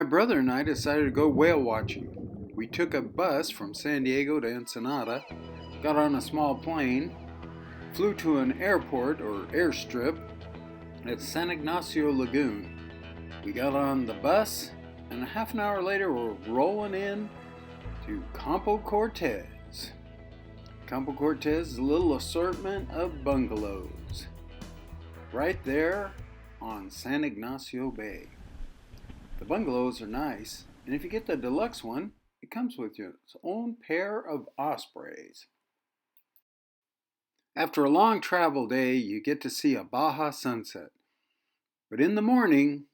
Brother and I decided to go whale watching. We took a bus from San Diego to Ensenada, got on a small plane, flew to an airport or airstrip at San Ignacio Lagoon. We got on the bus, and a half an hour later we're rolling in to Campo Cortez. Campo Cortez is a little assortment of bungalows right there on San Ignacio Bay. The bungalows are nice, and if you get the deluxe one, it comes with its own pair of ospreys. After a long travel day, you get to see a Baja sunset. But in the morning,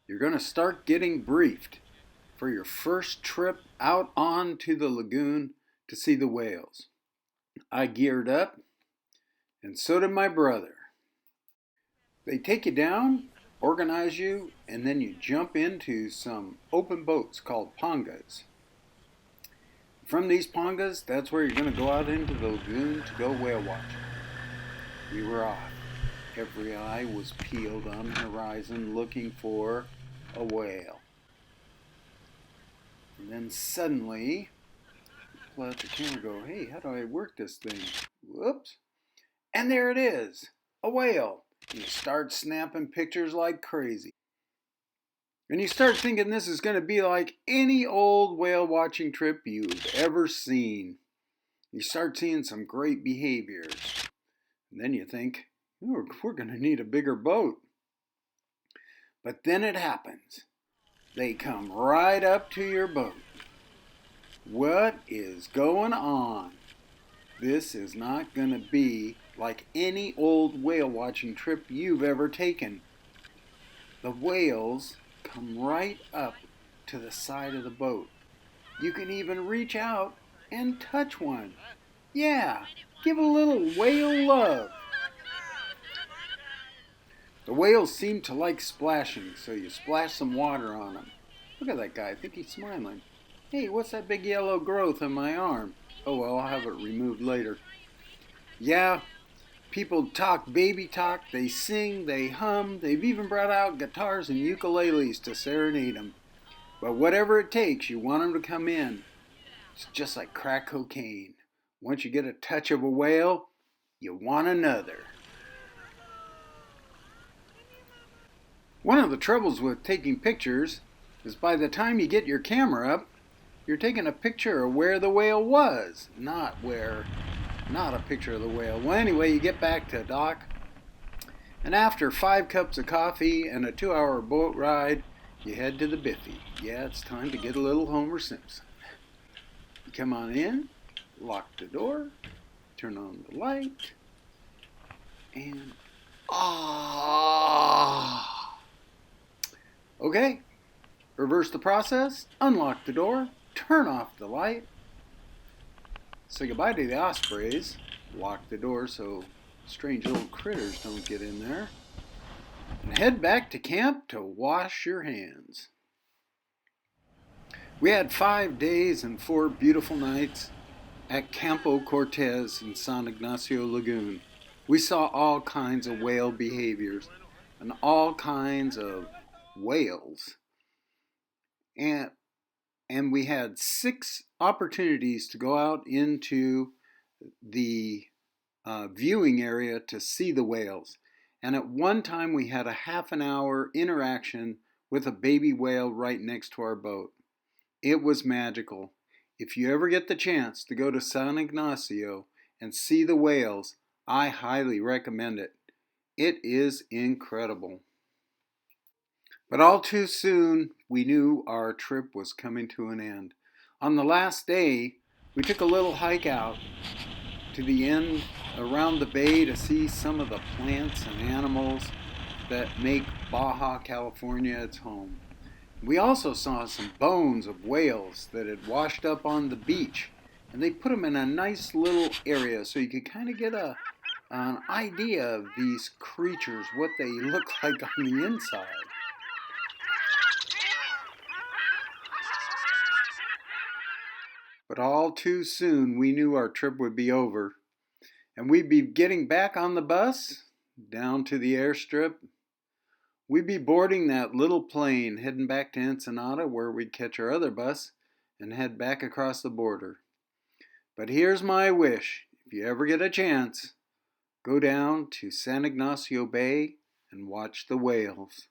you're going to start getting briefed for your first trip out onto the lagoon to see the whales. I geared up, and so did my brother. They take you down, organize you, and then you jump into some open boats called pongas. From these pongas, that's where you're going to go out into the lagoon to go whale watching. We were off. Every eye was peeled on the horizon looking for a whale. And then suddenly, pull out the camera and go, hey, how do I work this thing? Whoops. And there it is, a whale. And you start snapping pictures like crazy. And you start thinking this is going to be like any old whale watching trip you've ever seen. You start seeing some great behaviors. And then you think, we're going to need a bigger boat. But then it happens. They come right up to your boat. What is going on? This is not going to be like any old whale watching trip you've ever taken. The whales come right up to the side of the boat. You can even reach out and touch one. Yeah, give a little whale love. The whales seem to like splashing, so you splash some water on them. Look at that guy, I think he's smiling. Hey, what's that big yellow growth on my arm? Oh well, I'll have it removed later. Yeah, people talk baby talk, they sing, they hum, they've even brought out guitars and ukuleles to serenade them. But whatever it takes, you want them to come in. It's just like crack cocaine. Once you get a touch of a whale, you want another. One of the troubles with taking pictures is by the time you get your camera up, you're taking a picture of where the whale was, not a picture of the whale. Well, anyway, you get back to dock, and after 5 cups of coffee and a 2-hour boat ride, you head to the biffy. Yeah, it's time to get a little Homer Simpson. You come on in, lock the door, turn on the light, and okay, reverse the process, unlock the door, turn off the light, say goodbye to the ospreys, lock the door so strange little critters don't get in there, and head back to camp to wash your hands. We had 5 days and 4 beautiful nights at Campo Cortez in San Ignacio Lagoon. We saw all kinds of whale behaviors and all kinds of whales. And we had 6 opportunities to go out into the viewing area to see the whales. And at one time we had a half an hour interaction with a baby whale right next to our boat. It was magical. If you ever get the chance to go to San Ignacio and see the whales, I highly recommend it. It is incredible. But all too soon, we knew our trip was coming to an end. On the last day, we took a little hike out to the end around the bay to see some of the plants and animals that make Baja, California its home. We also saw some bones of whales that had washed up on the beach, and they put them in a nice little area so you could kind of get an idea of these creatures, what they look like on the inside. But all too soon we knew our trip would be over, and we'd be getting back on the bus down to the airstrip we'd be boarding that little plane heading back to Ensenada where we'd catch our other bus and head back across the border. But here's my wish. If you ever get a chance, go down to San Ignacio Bay and watch the whales.